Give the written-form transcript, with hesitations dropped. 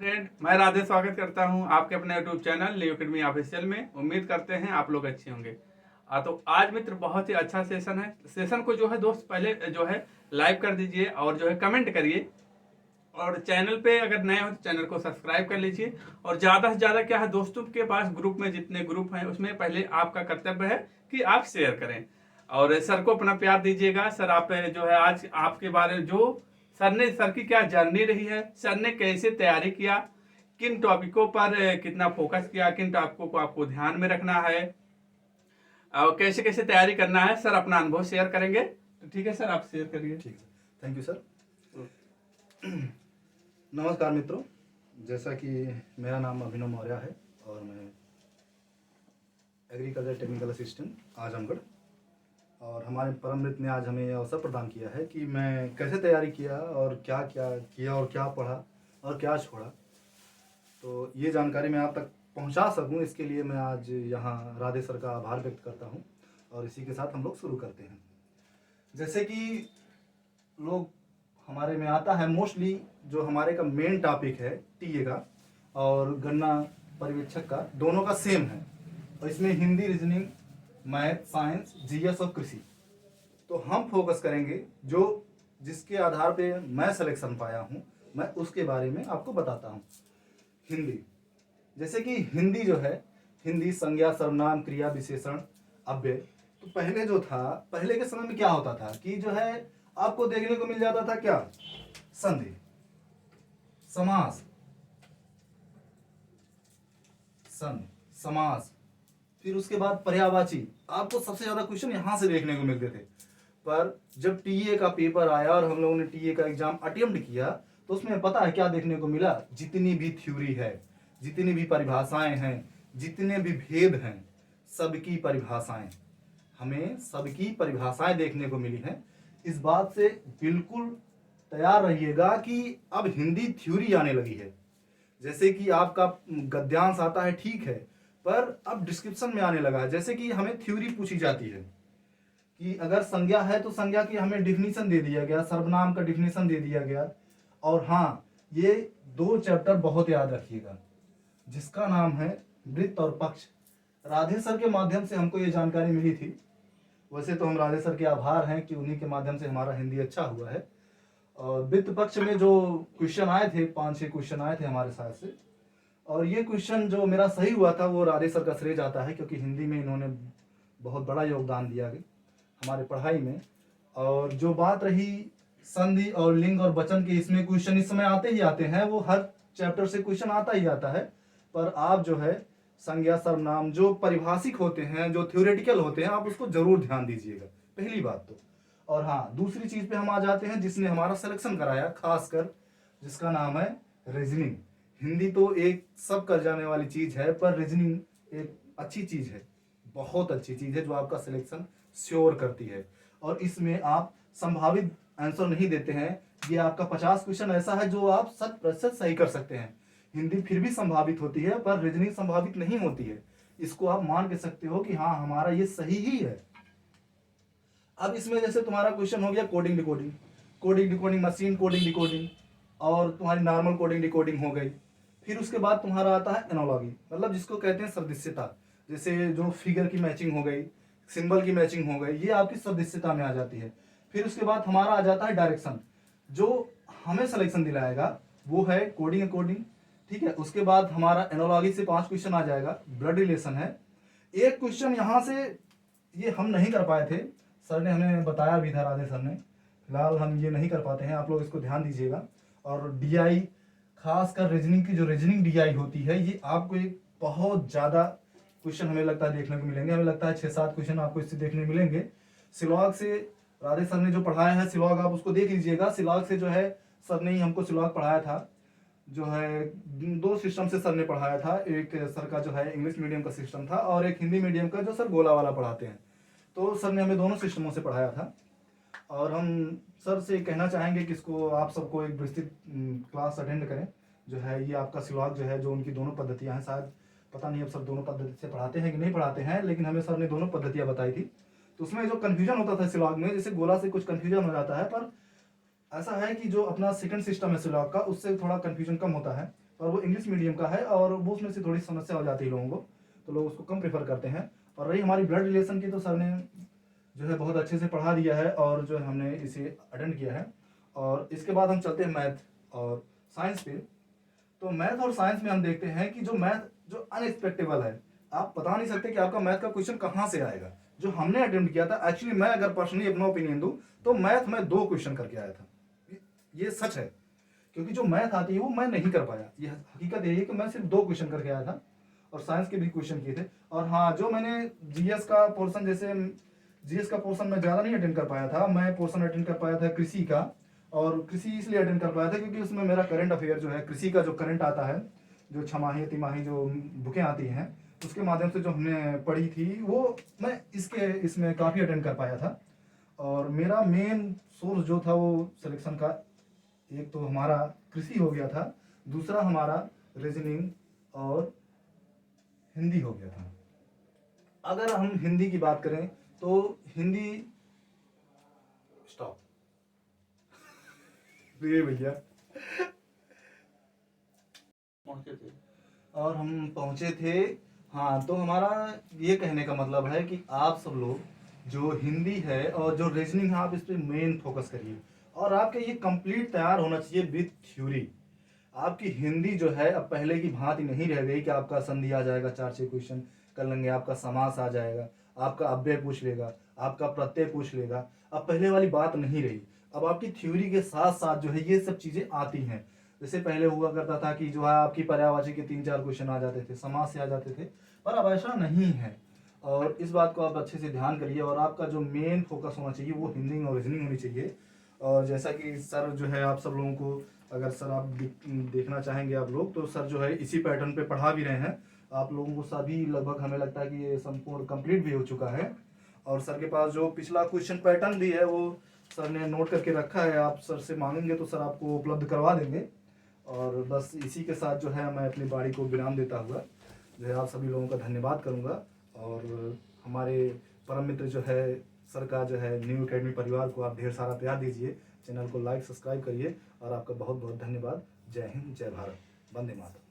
Friend, मैं राधे स्वागत करता हूं आपके अपने यूट्यूब चैनल लियो अकेडमी ऑफिशियल में। उम्मीद करते हैं आप लोग अच्छे होंगे। तो आज मित्र बहुत ही अच्छा सेशन है। सेशन को जो है दोस्त पहले जो है लाइक कर दीजिए और जो है कमेंट करिए, और चैनल पे अगर नए हो तो चैनल को सब्सक्राइब कर लीजिए। और ज़्यादा से ज़्यादा क्या है, दोस्तों के पास ग्रुप में जितने ग्रुप हैं उसमें पहले आपका कर्तव्य है कि आप शेयर करें और सर को अपना प्यार दीजिएगा। सर आप जो है आज आपके बारे में जो सर की क्या जर्नी रही है, सर ने कैसे तैयारी किया, किन टॉपिकों पर कितना फोकस किया, किन टॉपिकों को आपको ध्यान में रखना है और कैसे कैसे तैयारी करना है, सर अपना अनुभव शेयर करेंगे। तो ठीक है सर, आप शेयर करिए। ठीक है, थैंक यू सर। नमस्कार मित्रों, जैसा कि मेरा नाम अभिनव मौर्य है और मैं एग्रीकल्चर टेक्निकल असिस्टेंट आजमगढ़, और हमारे परम मित्र ने आज हमें अवसर प्रदान किया है कि मैं कैसे तैयारी किया और क्या क्या किया और क्या पढ़ा और क्या छोड़ा, तो ये जानकारी मैं आप तक पहुंचा सकूं, इसके लिए मैं आज यहाँ राधे सर का आभार व्यक्त करता हूं। और इसी के साथ हम लोग शुरू करते हैं। जैसे कि लोग हमारे में आता है मोस्टली, जो हमारे का मेन टॉपिक है टीए का और गन्ना पर्यवेक्षक का, दोनों का सेम है। और इसमें Hindi, reasoning, math, science, GS और कृषि, तो हम फोकस करेंगे जो जिसके आधार पे मैं सिलेक्शन पाया हूँ, मैं उसके बारे में आपको बताता हूँ। हिंदी, जैसे कि हिंदी जो है, हिंदी संज्ञा, सर्वनाम, क्रिया, विशेषण, अव्यय। तो पहले जो था, पहले के समय में क्या होता था कि जो है आपको देखने को मिल जाता था क्या, संधि, समास, संधि, समास, फिर उसके बाद पर्यायवाची। आपको सबसे ज्यादा क्वेश्चन यहां से देखने को मिलते थे। पर जब टीए का पेपर आया और हम लोगों ने टीए का एग्जाम अटेम्प्ट किया, तो उसमें पता है क्या देखने को मिला, जितनी भी थ्योरी है, जितनी भी परिभाषाएं हैं, जितने भी भेद हैं, सबकी परिभाषाएं, हमें सबकी परिभाषाएं देखने को मिली हैं। इस बात से बिल्कुल तैयार रहिएगा कि अब हिंदी थ्योरी आने लगी है। जैसे कि आपका गद्यांश आता है, ठीक है, पर अब डिस्क्रिप्शन में आने लगा है। जैसे कि हमें थ्योरी पूछी जाती है कि अगर संज्ञा है तो संज्ञा की हमें डिफिनीशन दे दिया गया, सर्वनाम का डिफिनीशन दे दिया गया। और हाँ, ये दो चैप्टर बहुत याद रखिएगा, जिसका नाम है वृत्त और पक्ष। राधे सर के माध्यम से हमको ये जानकारी मिली थी। वैसे तो हम राधे सर के आभार हैं कि उन्हीं के माध्यम से हमारा हिंदी अच्छा हुआ है। और वित्त पक्ष में जो क्वेश्चन आए थे, 5-6 क्वेश्चन आए थे हमारे साथ से, और ये क्वेश्चन जो मेरा सही हुआ था वो राधे सर का श्रेय जाता है, क्योंकि हिंदी में इन्होंने बहुत बड़ा योगदान दिया हमारे पढ़ाई में। और जो बात रही संधि और लिंग और वचन के, इसमें क्वेश्चन इस समय आते ही आते हैं, वो हर चैप्टर से क्वेश्चन आता ही आता है। पर आप जो है संज्ञा, सर्वनाम जो परिभाषिक होते हैं, जो थ्योरेटिकल होते हैं, आप उसको जरूर ध्यान दीजिएगा, पहली बात तो। और हाँ, दूसरी चीज पे हम आ जाते हैं जिसने हमारा सिलेक्शन कराया, खासकर जिसका नाम है रीजनिंग। हिंदी तो एक सब कर जाने वाली चीज है, पर रीजनिंग एक अच्छी चीज है, बहुत अच्छी चीज है, जो आपका सिलेक्शन श्योर करती है। और इसमें आप संभावित आंसर नहीं देते हैं। ये आपका 50 क्वेश्चन ऐसा है जो आप 100% सही कर सकते हैं। हिंदी फिर भी संभावित होती है, पर रीजनिंग संभावित नहीं होती है। इसको आप मान के सकते हो कि हाँ, हमारा ये सही ही है। अब इसमें जैसे तुम्हारा क्वेश्चन हो गया coding decoding, coding decoding, machine coding decoding, और तुम्हारी नॉर्मल कोडिंग डिकोडिंग हो गई। फिर उसके बाद तुम्हारा आता है एनोलॉगी, मतलब जिसको कहते हैं सदृश्यता। जैसे जो फिगर की मैचिंग हो गई, सिंबल की मैचिंग हो गई, ये आपकी सदृश्यता में आ जाती है। फिर उसके बाद हमारा आ जाता है डायरेक्शन, जो हमें सिलेक्शन दिलाएगा वो है कोडिंग कोडिंग, ठीक है। उसके बाद हमारा एनोलॉगी से 5 क्वेश्चन आ जाएगा, ब्लड रिलेशन है। एक क्वेश्चन यहाँ से ये हम नहीं कर पाए थे, सर ने हमें बताया भी था, राधे सर ने। फिलहाल हम ये नहीं कर पाते हैं, आप लोग इसको ध्यान दीजिएगा। और डीआई, खासकर रीजनिंग की जो रीजनिंग डीआई होती है, ये आपको एक बहुत ज़्यादा क्वेश्चन हमें लगता है देखने को मिलेंगे। हमें लगता है 6-7 क्वेश्चन आपको इससे देखने मिलेंगे। सिलॉग से राधे सर ने जो पढ़ाया है, सिलॉग आप उसको देख लीजिएगा। सिलॉग से जो है सर ने ही हमको सिलॉग पढ़ाया था, जो है 2 सिस्टम से सर ने पढ़ाया था। एक सर का जो है इंग्लिश मीडियम का सिस्टम था, और एक हिंदी मीडियम का जो सर गोला वाला पढ़ाते हैं। तो सर ने हमें दोनों सिस्टमों से पढ़ाया था। और हम सर से कहना चाहेंगे कि इसको आप सबको एक विस्तृत क्लास अटेंड करें। जो है ये आपका सिलॉग जो है, जो उनकी दोनों पद्धतियां हैं, शायद पता नहीं अब सर दोनों पद्धति से पढ़ाते हैं कि नहीं पढ़ाते हैं, लेकिन हमें सर ने दोनों पद्धतियां बताई थी। तो उसमें जो कन्फ्यूजन होता था सिलॉग में, जैसे गोला से कुछ कन्फ्यूजन हो जाता है, पर ऐसा है कि जो अपना सेकंड सिस्टम है सिलॉग का, उससे थोड़ा कन्फ्यूजन कम होता है। और वो इंग्लिश मीडियम का है, और वो उसमें से थोड़ी समस्या हो जाती है लोगों को, तो लोग उसको कम प्रेफर करते हैं। और रही हमारी ब्लड रिलेशन की, तो सर ने जो है बहुत अच्छे से पढ़ा दिया है, और जो है हमने इसे अटेंड किया है। और इसके बाद हम चलते हैं मैथ और साइंस पे। तो मैथ और साइंस में हम देखते हैं कि जो मैथ जो अनएक्सपेक्टेबल है, आप बता नहीं सकते कि आपका मैथ का क्वेश्चन कहाँ से आएगा। जो हमने अटेम्प्ट किया था, एक्चुअली मैं अगर पर्सनली अपना ओपिनियन दूं तो मैथ में 2 क्वेश्चन करके आया था, ये सच है। क्योंकि जो मैथ आती है वो मैं नहीं कर पाया, ये हकीकत यही है कि मैं सिर्फ 2 क्वेश्चन करके आया था, और साइंस के भी क्वेश्चन किए थे। और हाँ, जो मैंने जीएस का पोर्शन, जैसे जीएस का पोर्शन मैं ज़्यादा नहीं अटेंड कर पाया था, मैं पोर्शन अटेंड कर पाया था कृषि का। और कृषि इसलिए अटेंड कर पाया था क्योंकि उसमें मेरा करंट अफेयर जो है, कृषि का जो करंट आता है, जो छमाही तिमाही जो बुकें आती हैं, उसके माध्यम से जो हमने पढ़ी थी, वो मैं इसमें काफ़ी अटेंड कर पाया था। और मेरा मेन सोर्स जो था वो सिलेक्शन का, एक तो हमारा कृषि हो गया था, दूसरा हमारा रीजनिंग और हिंदी हो गया था। अगर हम हिंदी की बात करें तो हिंदी, स्टॉप ये भैया, और हम पहुंचे थे। हाँ, तो हमारा ये कहने का मतलब है कि आप सब लोग जो हिंदी है और जो रीजनिंग है, आप इस पर मेन फोकस करिए, और आपके ये कंप्लीट तैयार होना चाहिए विद थ्योरी। आपकी हिंदी जो है अब पहले की भांति नहीं रह गई कि आपका संधि आ जाएगा, 4-6 क्वेश्चन कर लेंगे, आपका समास आ जाएगा, आपका अव्यय पूछ लेगा, आपका प्रत्यय पूछ लेगा। अब पहले वाली बात नहीं रही। अब आपकी थ्योरी के साथ साथ जो है ये सब चीज़ें आती हैं। जैसे पहले हुआ करता था कि जो है आपकी पर्यायवाची के 3-4 क्वेश्चन आ जाते थे, समास से आ जाते थे, पर अब ऐसा नहीं है। और इस बात को आप अच्छे से ध्यान करिए, और आपका जो मेन फोकस होना चाहिए वो हिंदी और रीजनिंग होनी चाहिए। और जैसा कि सर जो है, आप सब लोगों को, अगर सर आप देखना चाहेंगे आप लोग, तो सर जो है इसी पैटर्न पे पढ़ा भी रहे हैं आप लोगों को। सभी लगभग हमें लगता है कि ये संपूर्ण कंप्लीट भी हो चुका है। और सर के पास जो पिछला क्वेश्चन पैटर्न भी है वो सर ने नोट करके रखा है, आप सर से मांगेंगे तो सर आपको उपलब्ध करवा देंगे। और बस इसी के साथ जो है मैं अपनी बाड़ी को विराम देता हुआ जो है आप सभी लोगों का धन्यवाद करूंगा। और हमारे परम मित्र जो है सर का जो है न्यू एकेडमी परिवार को आप ढेर सारा प्यार दीजिए, चैनल को लाइक सब्सक्राइब करिए, और आपका बहुत बहुत धन्यवाद। जय हिंद, जय भारत, वंदे मातरम।